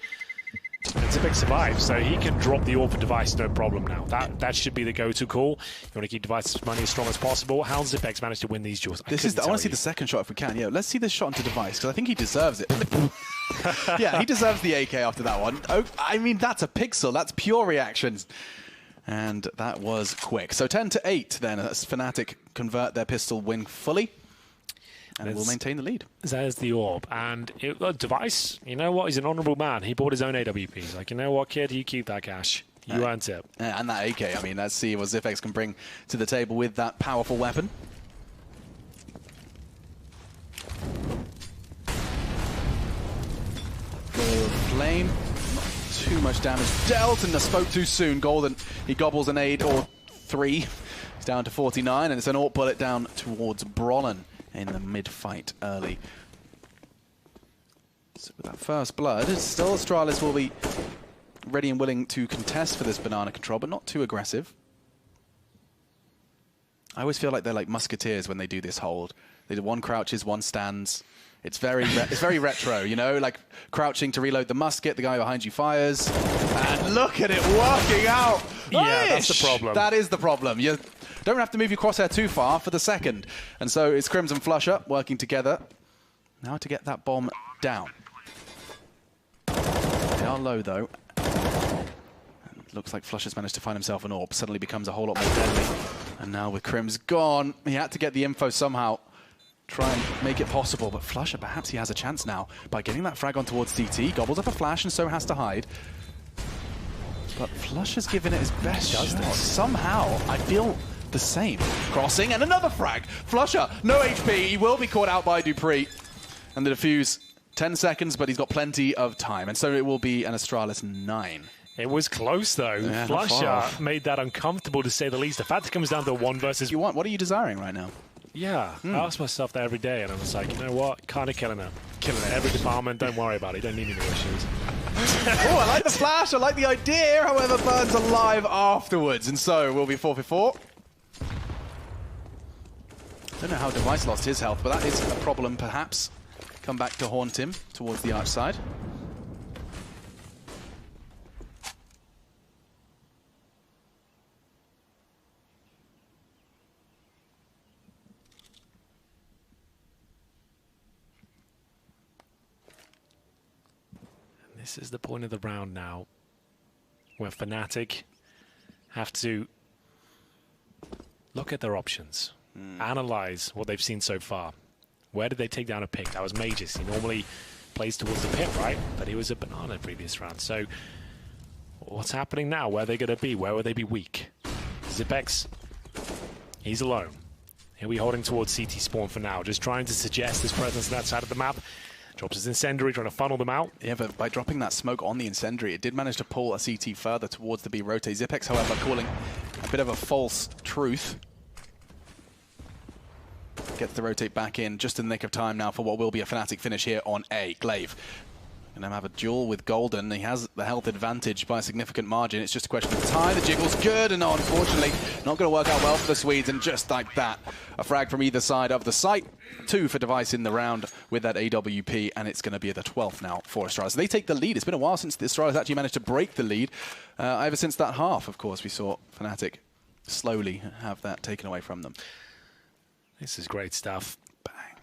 And Zipex survives, so he can drop the AWP for Device, no problem now. That should be the go-to call. You want to keep Device's money as strong as possible. How does Zipex manage to win these duels? I want to see the second shot if we can. Yeah, let's see this shot into Device, because I think he deserves it. Yeah, he deserves the AK after that one. Oh, I mean, that's a pixel. That's pure reactions. And that was quick. So 10-8 then, as Fnatic convert their pistol win fully. And will maintain the lead. There's the AWP. And Device, you know what? He's an honourable man. He bought his own AWP. He's like, you know what, kid? You keep that cash. You earned it. And that AK, I mean, let's see what Zipex can bring to the table with that powerful weapon. Flame. Not too much damage dealt, and spoke too soon. Golden, he gobbles an 8 or 3. He's down to 49, and it's an AWP bullet down towards Brolin in the mid-fight early. So with that first blood, still Astralis will be ready and willing to contest for this banana control, but not too aggressive. I always feel like they're like musketeers when they do this hold. They do one crouches, one stands. It's very retro, you know, like crouching to reload the musket, the guy behind you fires, and look at it working out. Yeah, that's the problem. That is the problem. You don't have to move your crosshair too far for the second. And so it's Crimson Flusher working together now to get that bomb down. They are low, though. Looks like Flusher's managed to find himself an AWP. Suddenly becomes a whole lot more deadly. And now with Crim's gone, he had to get the info somehow. Try and make it possible, but Flusher, perhaps he has a chance now by getting that frag on towards CT. Gobbles up a flash and so has to hide. But Flusher's given it his best shot. Somehow, I feel the same. Crossing and another frag. Flusher, no HP. He will be caught out by dupreeh. And the defuse, 10 seconds, but he's got plenty of time. And so it will be an Astralis 9. It was close, though. Yeah, Flusher made that uncomfortable, to say the least. The fact it comes down to a 1 versus... What are you desiring right now? Yeah, I ask myself that every day, and I was like, you know what? Kind of killing it. Killing it. Every department, don't worry about it. You don't need any issues. Oh, I like the flash. I like the idea. However, burns alive afterwards. And so we'll be 4v4. Don't know how Device lost his health, but that is a problem, perhaps. Come back to haunt him towards the arch side. This is the point of the round now where Fnatic have to look at their options, analyze what they've seen so far. Where did they take down a pick? That was Magus. He normally plays towards the pit, right? But he was a banana previous round. So what's happening now? Where are they going to be? Where will they be weak? Zipex, he's alone. He'll be holding towards CT spawn for now, just trying to suggest his presence on that side of the map. Drops his incendiary, trying to funnel them out. Yeah, but by dropping that smoke on the incendiary, it did manage to pull a CT further towards the B rotate. Zipex, however, calling a bit of a false truth. Gets the rotate back in just in the nick of time now for what will be a Fnatic finish here on A. Glaive gonna have a duel with Golden. He has the health advantage by a significant margin. It's just a question of time. The jiggle's good, and unfortunately, not going to work out well for the Swedes. And just like that, a frag from either side of the site. 2 for Device in the round with that AWP, and it's going to be the 12th now for Astralis. So they take the lead. It's been a while since the Astralis actually managed to break the lead. Ever since that half, of course, we saw Fnatic slowly have that taken away from them. This is great stuff.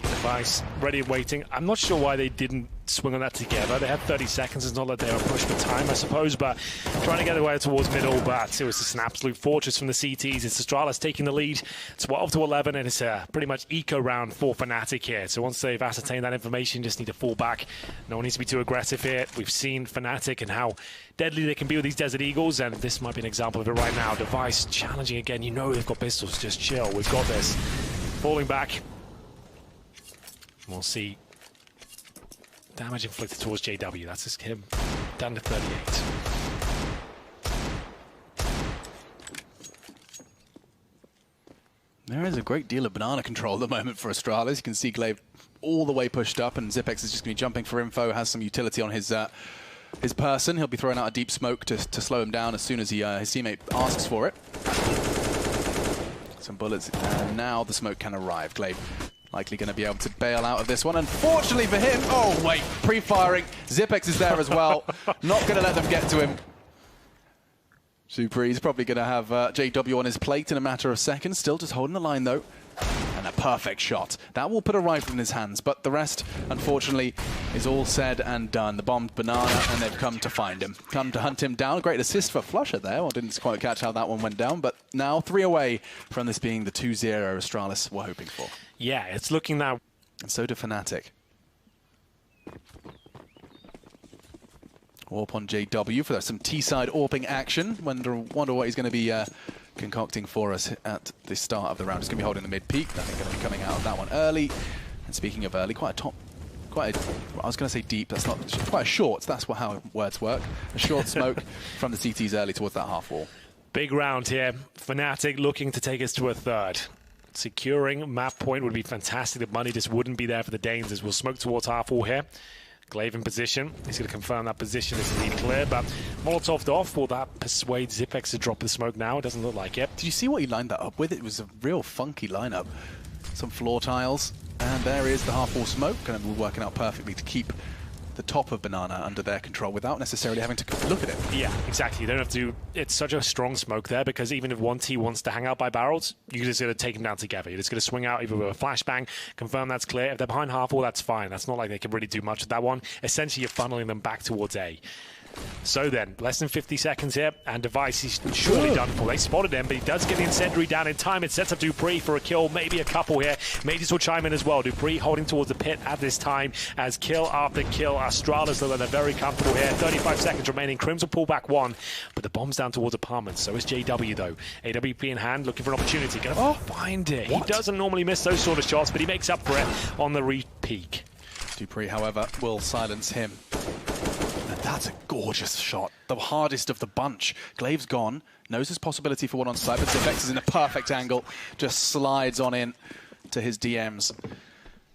Device ready and waiting. I'm not sure why they didn't swing on that together. They had 30 seconds. It's not that they were pushed for time, I suppose, but trying to get away towards middle. But it was just an absolute fortress from the CTs. It's Astralis taking the lead, 12-11, and it's a pretty much eco round for Fnatic here. So once they've ascertained that information, just need to fall back. No one needs to be too aggressive here. We've seen Fnatic and how deadly they can be with these Desert Eagles, and this might be an example of it right now. Device challenging again. You know they've got pistols. Just chill. We've got this. Falling back. We'll see damage inflicted towards JW. That's just him down to 38. There is a great deal of banana control at the moment for Astralis. You can see Glaive all the way pushed up, and Zipex is just going to be jumping for info, has some utility on his person. He'll be throwing out a deep smoke to slow him down as soon as his teammate asks for it. Some bullets, and now the smoke can arrive. Glaive likely going to be able to bail out of this one. Unfortunately for him, oh wait, pre-firing. Zipex is there as well. Not going to let them get to him. dupreeh is probably going to have JW on his plate in a matter of seconds. Still just holding the line though. And a perfect shot. That will put a rifle in his hands, but the rest, unfortunately, is all said and done. The bombed banana, and they've come to find him. Come to hunt him down. Great assist for Flusher there. Well, didn't quite catch how that one went down, but now 3 away from this being the 2-0 Astralis were hoping for. Yeah, it's looking now. And so do Fnatic. Warp on JW for some T-side AWPing action. Wonder what he's going to be concocting for us at the start of the round. He's going to be holding the mid-peak. Nothing going to be coming out of that one early. And speaking of early, I was going to say deep, that's not, quite a short, that's how words work. A short smoke from the CTs early towards that half wall. Big round here. Fnatic looking to take us to a third. Securing map point would be fantastic. The money just wouldn't be there for the Danes as we'll smoke towards half wall here. Glaive in position. He's going to confirm that position is indeed clear, but Molotov'd off. Will that persuade Zipex to drop the smoke now? It doesn't look like it. Did you see what he lined that up with? It was a real funky lineup. Some floor tiles, and there is the half-wall smoke. Going to be working out perfectly to keep the top of Banana under their control without necessarily having to look at it. Yeah, exactly. You don't have to. It's such a strong smoke there because even if one T wants to hang out by barrels, you're just going to take them down together. You're just going to swing out either with a flashbang, confirm that's clear. If they're behind half wall, that's fine. That's not like they can really do much with that one. Essentially, you're funneling them back towards A. So then, less than 50 seconds here, and Device is surely done for. They spotted him, but he does get the incendiary down in time. It sets up dupreeh for a kill, maybe a couple here. Mages will chime in as well. dupreeh holding towards the pit at this time as kill after kill. Astralis, though, they're very comfortable here. 35 seconds remaining. Crims will pull back one, but the bomb's down towards apartments. So is JW, though. AWP in hand, looking for an opportunity. Gonna find it. What? He doesn't normally miss those sort of shots, but he makes up for it on the re-peak. dupreeh, however, will silence him. That's a gorgeous shot. The hardest of the bunch. Glaive's gone. Knows there's possibility for one on site, but Zipex is in a perfect angle. Just slides on in to his DMs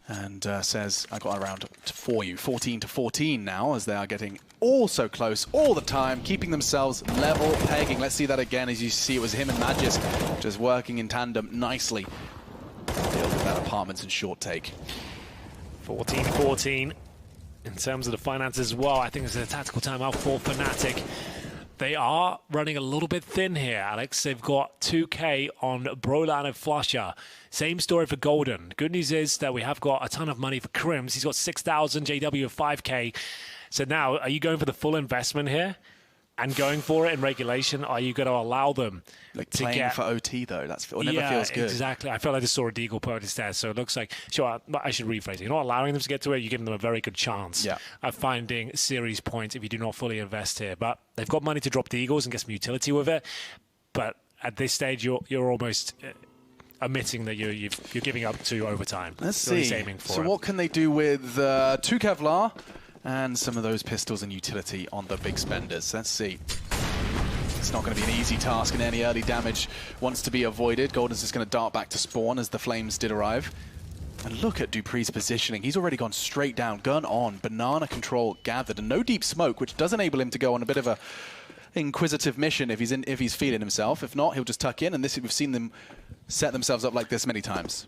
and says, I got around for you. 14-14 now, as they are getting all so close all the time, keeping themselves level pegging. Let's see that again. As you see, it was him and Magis just working in tandem nicely. Deal with that apartments and short take. 14-14. In terms of the finances as well, I think it's a tactical timeout for Fnatic. They are running a little bit thin here, Alex. They've got 2K on Brolan and Flusher. Same story for Golden. Good news is that we have got a ton of money for Crims. He's got 6,000, JW of 5K. So now, are you going for the full investment here? And going for it in regulation, are you going to allow them like to playing get for OT though? That's it never feels good. Exactly. I felt like I just saw a deagle purchase there, so it looks like sure. I should rephrase it. You're not allowing them to get to it. You're giving them a very good chance of finding series points if you do not fully invest here. But they've got money to drop the Eagles and get some utility with it. But at this stage, you're almost admitting that you're giving up to overtime. Let's see. Aiming for so it. What can they do with 2 Kevlar? And some of those pistols and utility on the big spenders. Let's see. It's not going to be an easy task, and any early damage wants to be avoided. Golden's just going to dart back to spawn as the flames did arrive. And look at dupreeh's positioning. He's already gone straight down, gun on, banana control gathered, and no deep smoke, which does enable him to go on a bit of a inquisitive mission if he's feeling himself. If not, he'll just tuck in, and we've seen them set themselves up like this many times.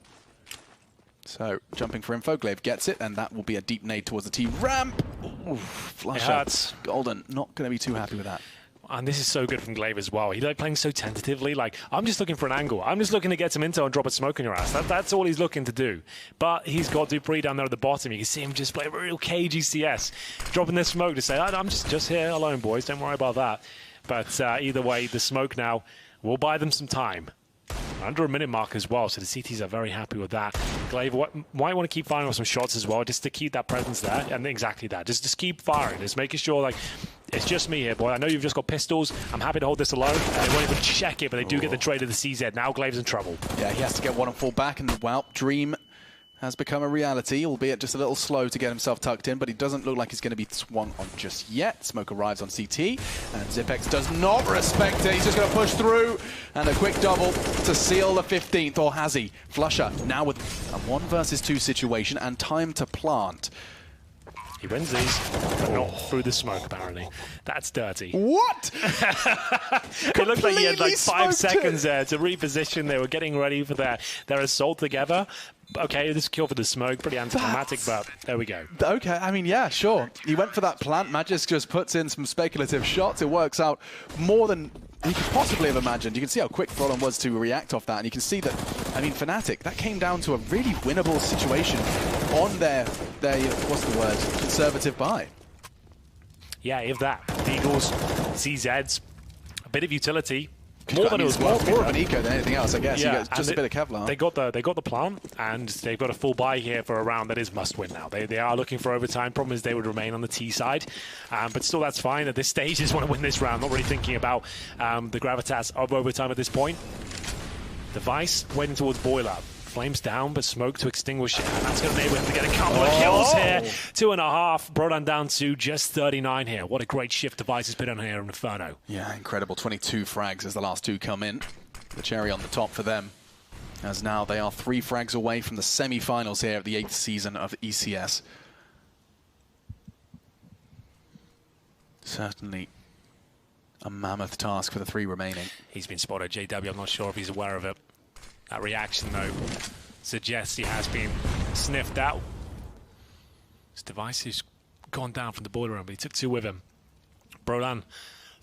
So, jumping for info, Glaive gets it, and that will be a deep nade towards the T ramp. Ooh, flush out. Golden, not going to be too happy with that. And this is so good from Glaive as well. He's like playing so tentatively. Like, I'm just looking for an angle. I'm just looking to get some intel and drop a smoke in your ass. That's all he's looking to do. But he's got dupreeh down there at the bottom. You can see him just play a real cagey CS. Dropping this smoke to say, I'm just here alone, boys. Don't worry about that. But either way, the smoke now will buy them some time. Under a minute mark as well, so the CTs are very happy with that. Glaive might want to keep firing off some shots as well, just to keep that presence there, and exactly that. Just keep firing, just making sure, like, it's just me here, boy. I know you've just got pistols. I'm happy to hold this alone. And they won't even check it, but they do get the trade of the CZ. Now Glaive's in trouble. Yeah, he has to get one and fall back, and well, Dream has become a reality, albeit just a little slow to get himself tucked in, but he doesn't look like he's going to be swung on just yet. Smoke arrives on CT, and Zipex does not respect it. He's just going to push through, and a quick double to seal the 15th, or has he? Flusher now with a 1 versus 2 situation and time to plant. He wins these, but not through the smoke, apparently. That's dirty. What? It looked like he had like 5 seconds there to reposition. They were getting ready for their assault together. Okay, this kill for the smoke, pretty anticlimactic, but there we go. Okay, I mean, yeah, sure. He went for that plant. Magis just puts in some speculative shots. It works out more than he could possibly have imagined. You can see how quick Brolan was to react off that, and you can see that, I mean, Fnatic, that came down to a really winnable situation on their what's the word, conservative buy. Yeah, if that. Deagles, CZs, a bit of utility. More than it was more of an eco than anything else, I guess. Yeah, you get just a bit of Kevlar. They got the plant, and they've got a full buy here for a round that is must-win now. They are looking for overtime. Problem is they would remain on the T side, but still that's fine. At this stage, just want to win this round. Not really thinking about the gravitas of overtime at this point. Device waiting towards Boiler. Flames down, but smoke to extinguish it. And that's going to enable him to get a couple of kills here. 2.5. Brolan down to just 39 here. What a great shift Device has put on here in Inferno. Yeah, incredible. 22 frags as the last 2 come in. The cherry on the top for them. As now they are 3 frags away from the semi-finals here of the 8th season of ECS. Certainly a mammoth task for the 3 remaining. He's been spotted, JW. I'm not sure if he's aware of it. That reaction, though, suggests he has been sniffed out. His device has gone down from the boiler room, but he took 2 with him. Brolan,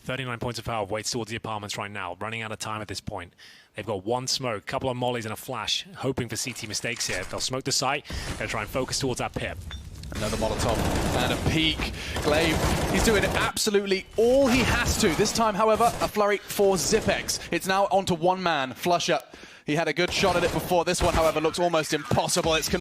39 points of power, waits towards the apartments right now, running out of time at this point. They've got 1 smoke, couple of mollies and a flash, hoping for CT mistakes here. They'll smoke the site, they'll try and focus towards that pit. Another Molotov and a peek. Glaive, he's doing absolutely all he has to. This time, however, a flurry for Zipex. It's now onto 1 man, Flusher. He had a good shot at it before. This one, however, looks almost impossible. It's